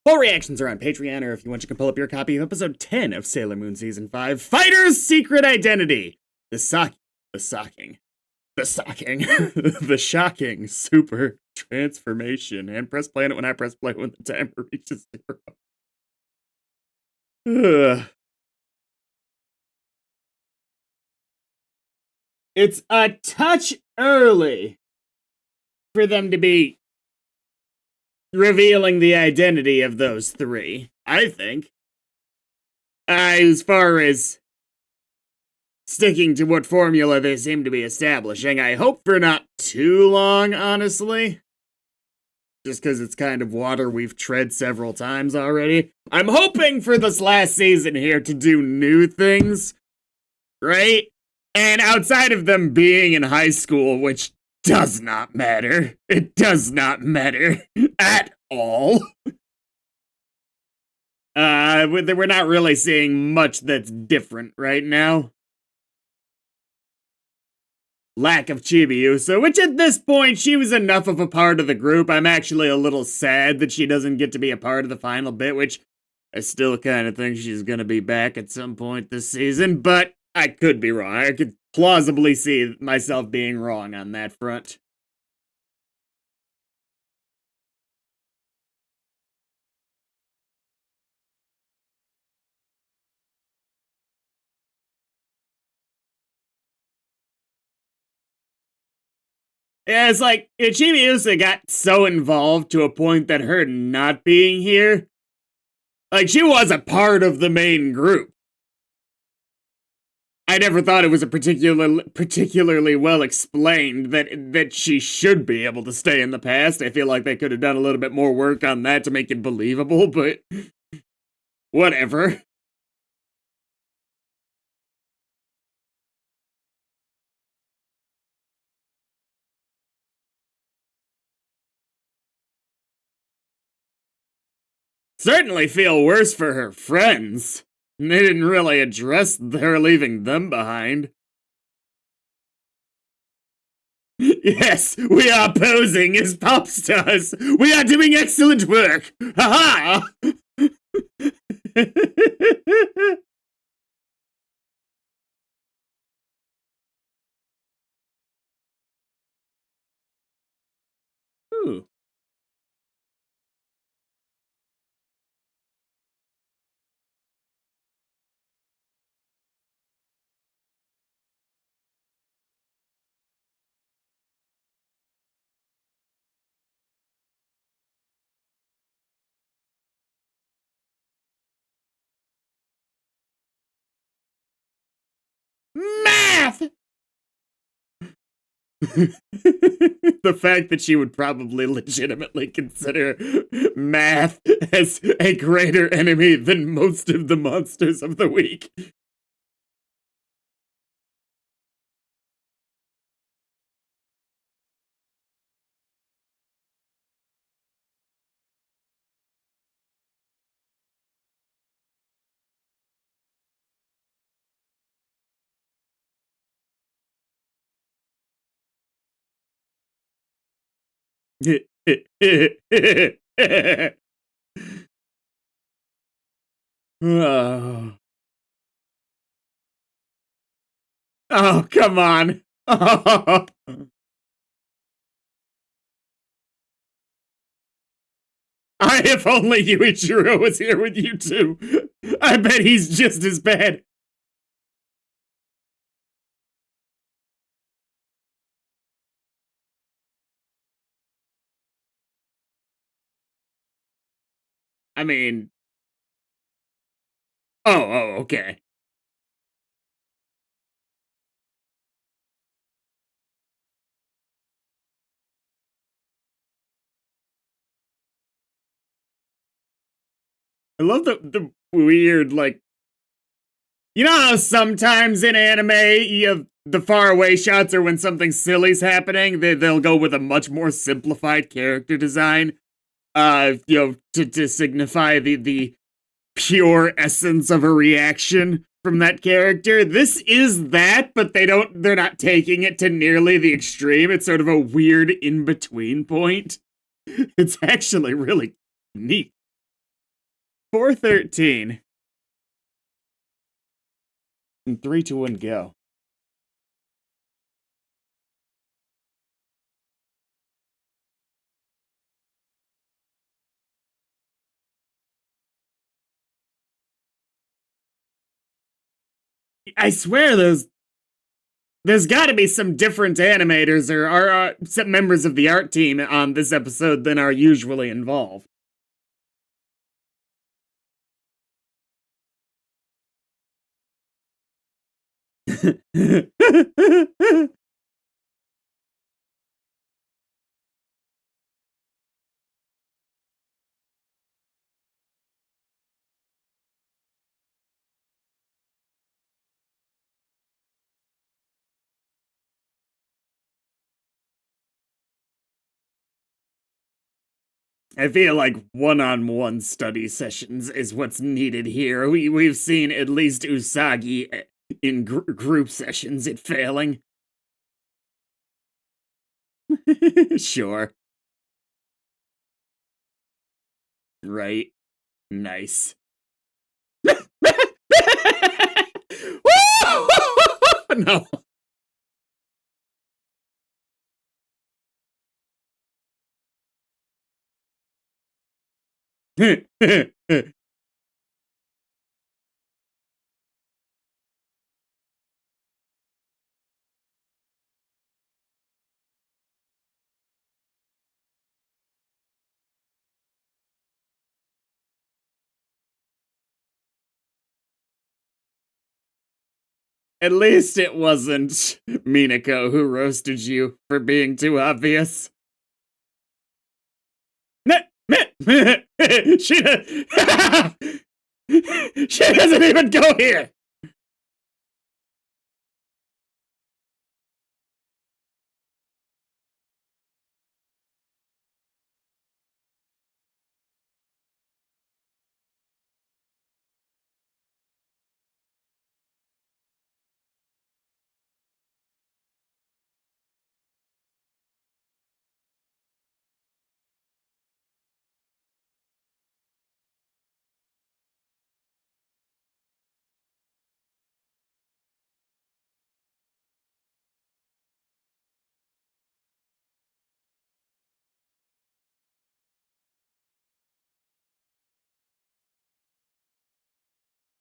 Full reactions are on Patreon, or if you want, you can pull up your copy of episode 10 of Sailor Moon Season 5, Fighter's Secret Identity. The shocking super transformation. And press play on it when I press play when the timer reaches 0. Ugh. It's a touch early for them to be revealing the identity of those three, I think. As far as sticking to what formula they seem to be establishing, I hope for not too long, honestly. Just because it's kind of water we've tread several times already. I'm hoping for this last season here to do new things, right? And outside of them being in high school, which does not matter. It does not matter at all. We're not really seeing much that's different right now. Lack of Chibiusa, which at this point, she was enough of a part of the group. I'm actually a little sad that she doesn't get to be a part of the final bit, which I still kind of think she's going to be back at some point this season, but I could be wrong. I could plausibly see myself being wrong on that front. Yeah, it's like, Chibiusa got so involved to a point that her not being here, like, she was a part of the main group. I never thought it was a particularly well explained that she should be able to stay in the past. I feel like they could have done a little bit more work on that to make it believable, but whatever. Certainly feel worse for her friends. They didn't really address her leaving them behind. Yes, we are posing as pop stars. We are doing excellent work. Ha ha! Ooh. Math! The fact that she would probably legitimately consider math as a greater enemy than most of the monsters of the week. Oh. Oh, come on. Oh. If only Yuichiro was here with you too. I bet he's just as bad. I mean... Oh, okay. I love the weird, like... You know how sometimes in anime, the faraway shots are when something silly's happening? They'll go with a much more simplified character design. To signify the pure essence of a reaction from that character. This is that, but they're not taking it to nearly the extreme. It's sort of a weird in-between point. It's actually really neat. 413. And 3, 2, 1, go. I swear there's got to be some different animators or some members of the art team on this episode than are usually involved. I feel like one-on-one study sessions is what's needed here. We've seen at least Usagi in group sessions it failing. Sure. Right. Nice. No. At least it wasn't Minako who roasted you for being too obvious. she, she doesn't even go here.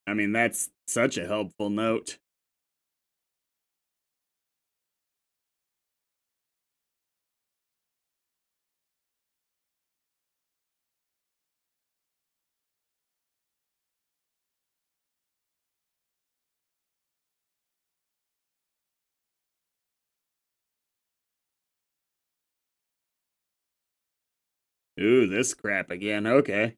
I mean, that's such a helpful note. Ooh, this crap again. Okay.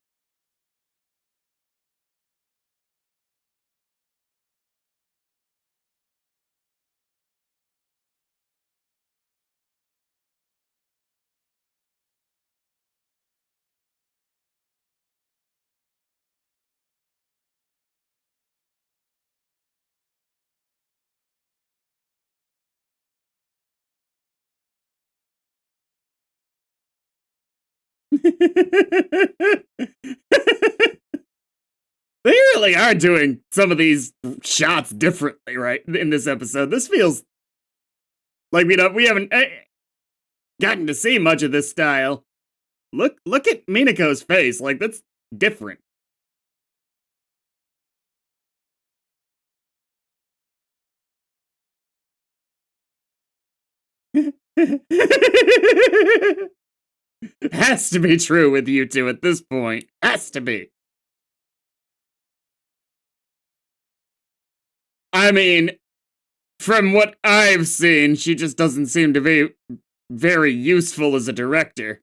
They really are doing some of these shots differently, right? In this episode, this feels like we haven't gotten to see much of this style. Look at Minako's face. Like that's different. Has to be true with you two at this point. Has to be. I mean, from what I've seen, she just doesn't seem to be very useful as a director.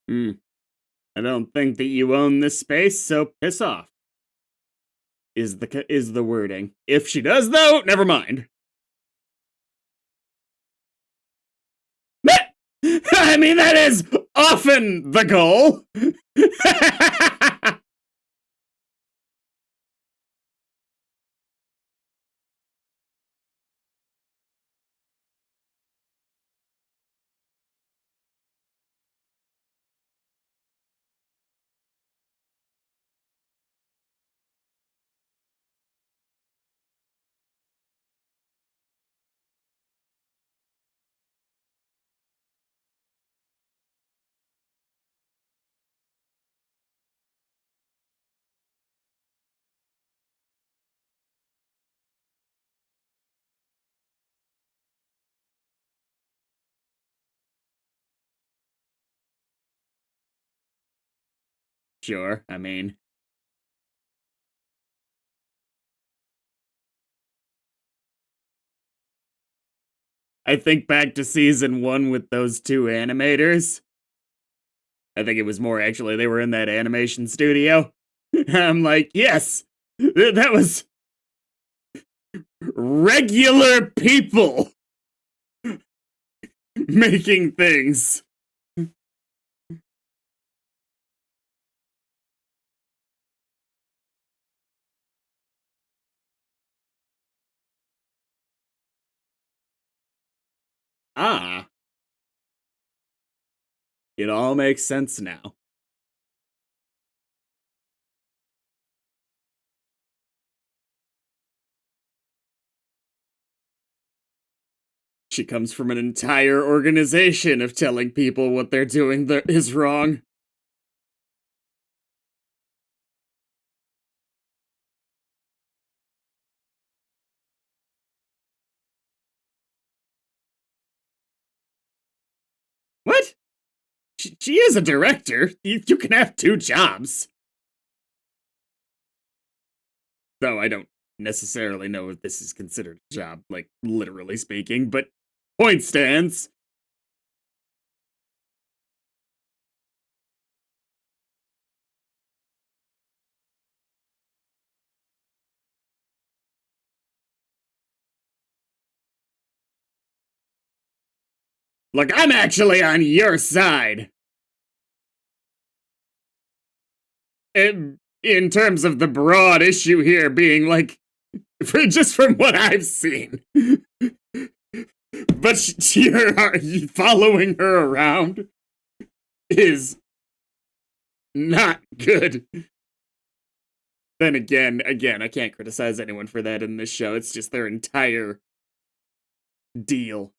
Hmm. I don't think that you own this space, so piss off. Is the wording. If she does, though, never mind. I mean, that is often the goal. Sure, I mean, I think back to season 1 with those 2 animators. I think it was more actually they were in that animation studio. I'm like, yes, that was regular people making things. Ah, it all makes sense now. She comes from an entire organization of telling people what they're doing that is wrong. What? She is a director. You can have 2 jobs. Though I don't necessarily know if this is considered a job, like, literally speaking, but point stands. Look, I'm actually on your side. In terms of the broad issue here being, like, just from what I've seen. But you're following her around is not good. Then again, I can't criticize anyone for that in this show. It's just their entire deal.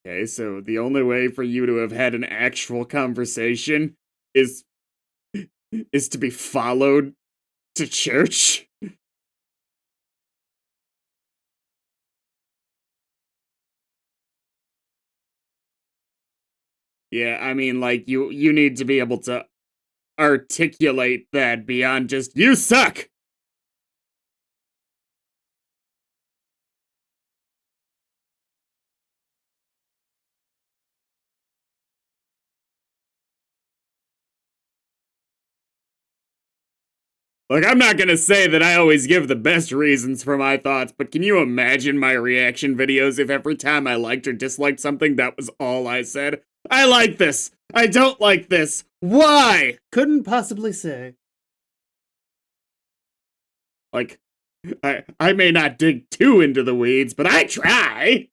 Okay, so the only way for you to have had an actual conversation is is to be followed to church? Yeah, I mean, like, you need to be able to articulate that beyond just "you suck." Like, I'm not gonna say that I always give the best reasons for my thoughts, but can you imagine my reaction videos if every time I liked or disliked something, that was all I said? I like this. I don't like this. Why? Couldn't possibly say. Like, I may not dig too into the weeds, but I try.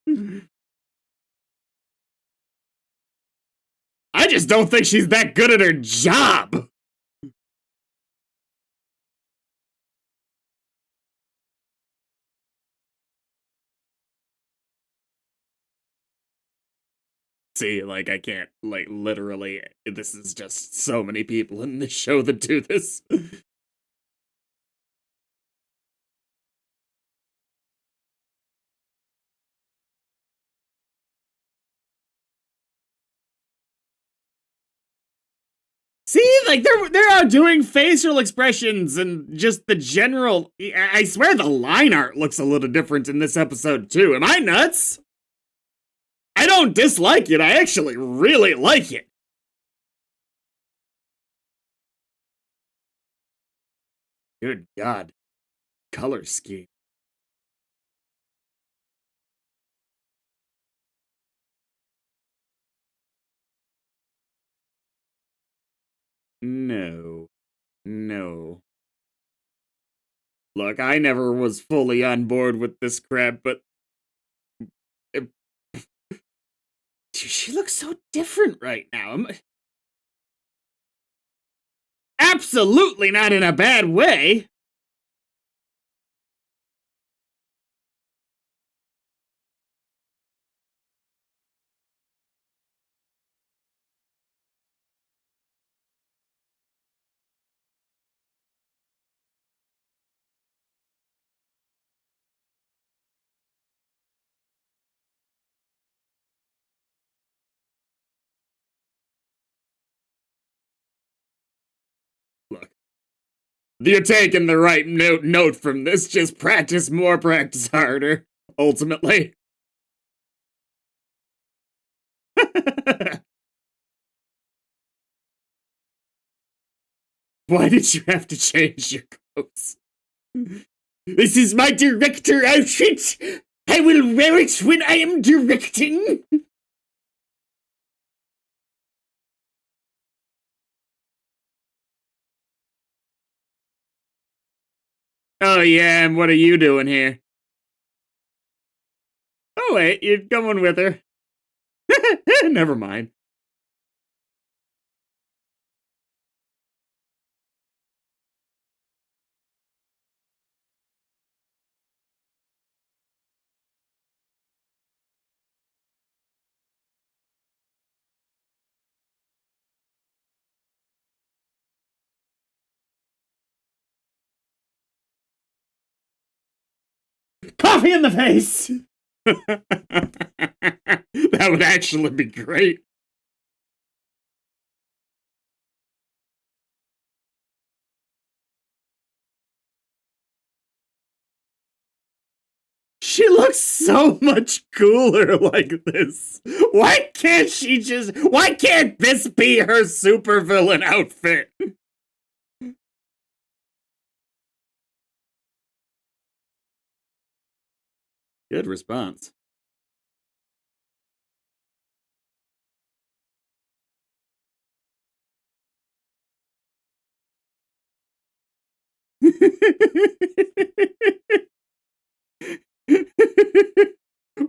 I just don't think she's that good at her job. See, like, I can't, like, literally, this is just so many people in this show that do this. See, like, they're out doing facial expressions and just the general. I swear the line art looks a little different in this episode, too. Am I nuts? I don't dislike it. I actually really like it. Good God. Color scheme. No. No. Look, I never was fully on board with this crap, but it, she looks so different right now. Absolutely not in a bad way. You're taking the right note from this. Just practice more, practice harder. Ultimately. Why did you have to change your clothes? This is my director outfit. I will wear it when I am directing. Oh yeah, and what are you doing here? Oh wait, you're going with her. Never mind. Coffee in the face! That would actually be great. She looks so much cooler like this. Why can't this be her supervillain outfit? Good response.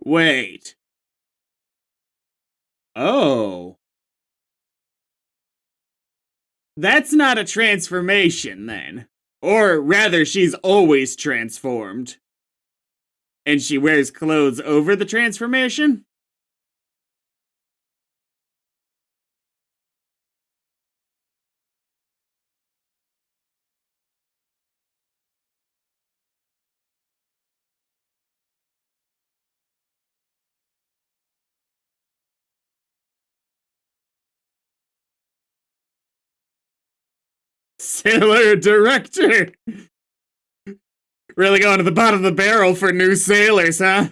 Wait. Oh. That's not a transformation, then. Or rather, she's always transformed. And she wears clothes over the transformation? Sailor director! Really going to the bottom of the barrel for new sailors, huh?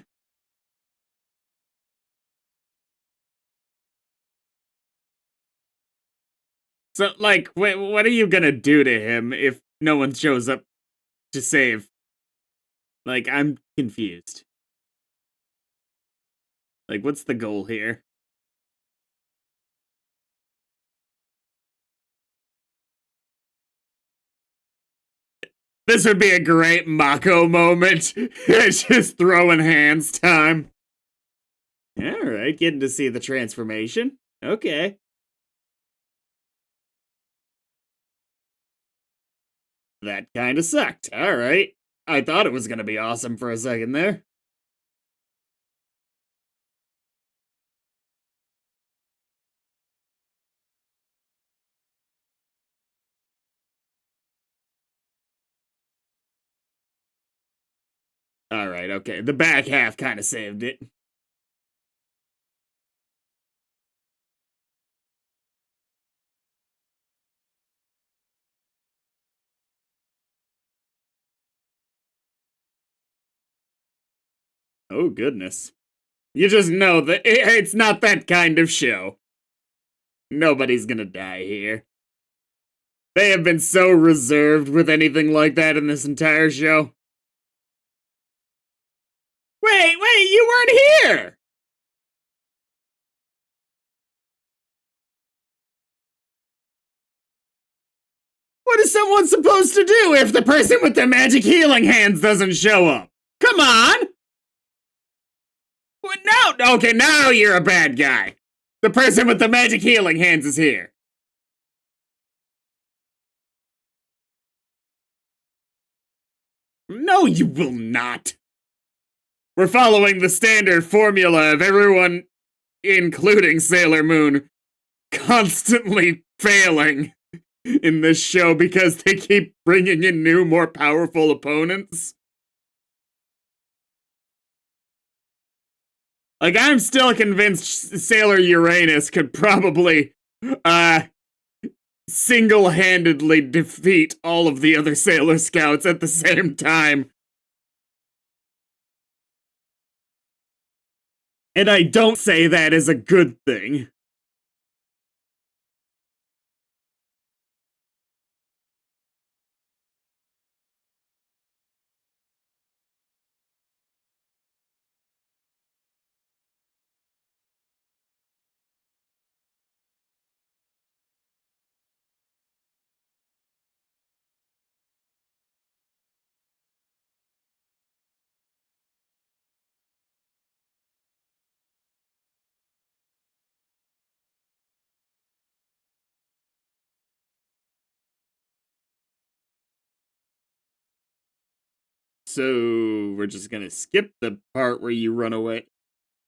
So, like, what are you gonna do to him if no one shows up to save? Like, I'm confused. Like, what's the goal here? This would be a great Mako moment. Just throwing hands time. Alright, getting to see the transformation. Okay. That kinda sucked. Alright. I thought it was gonna be awesome for a second there. Alright, okay. The back half kinda saved it. Oh, goodness. You just know that it's not that kind of show. Nobody's gonna die here. They have been so reserved with anything like that in this entire show. Wait, you weren't here! What is someone supposed to do if the person with the magic healing hands doesn't show up? Come on! What, no, okay, now you're a bad guy. The person with the magic healing hands is here. No, you will not. We're following the standard formula of everyone, including Sailor Moon, constantly failing in this show because they keep bringing in new, more powerful opponents. Like, I'm still convinced Sailor Uranus could probably, single-handedly defeat all of the other Sailor Scouts at the same time. And I don't say that as a good thing. So we're just gonna skip the part where you run away.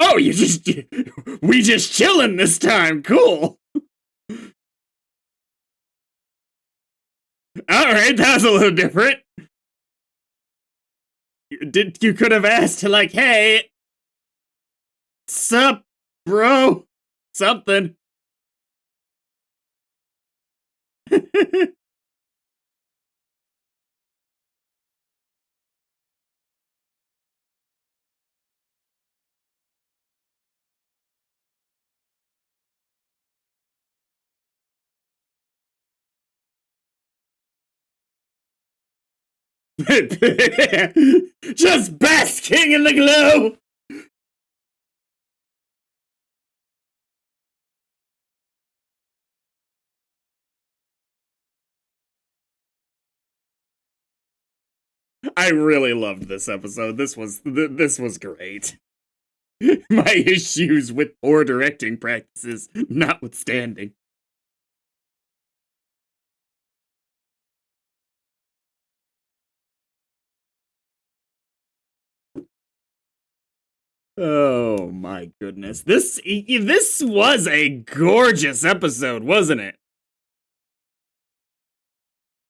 Oh, we just chillin' this time. Cool. All right, that was a little different. You could have asked like, "Hey, sup, bro?" Something. Just basking in the glow. I really loved this episode. This was great. My issues with poor directing practices notwithstanding. Oh my goodness. This was a gorgeous episode, wasn't it?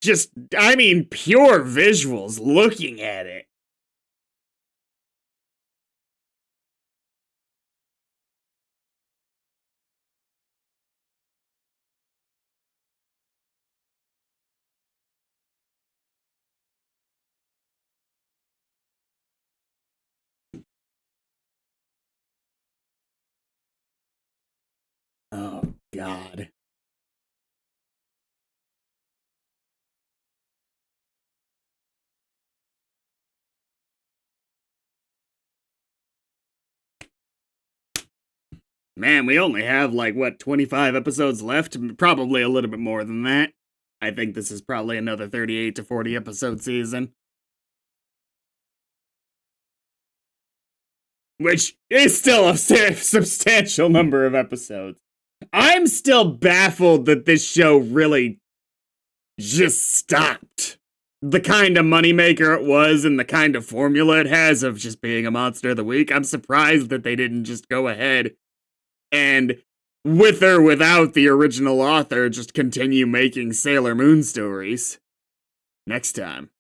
Just, I mean, pure visuals looking at it. Oh God. Man, we only have like, what, 25 episodes left? Probably a little bit more than that. I think this is probably another 38 to 40 episode season. Which is still a substantial number of episodes. I'm still baffled that this show really just stopped. The kind of moneymaker it was and the kind of formula it has of just being a monster of the week. I'm surprised that they didn't just go ahead and, with or without the original author, just continue making Sailor Moon stories. Next time.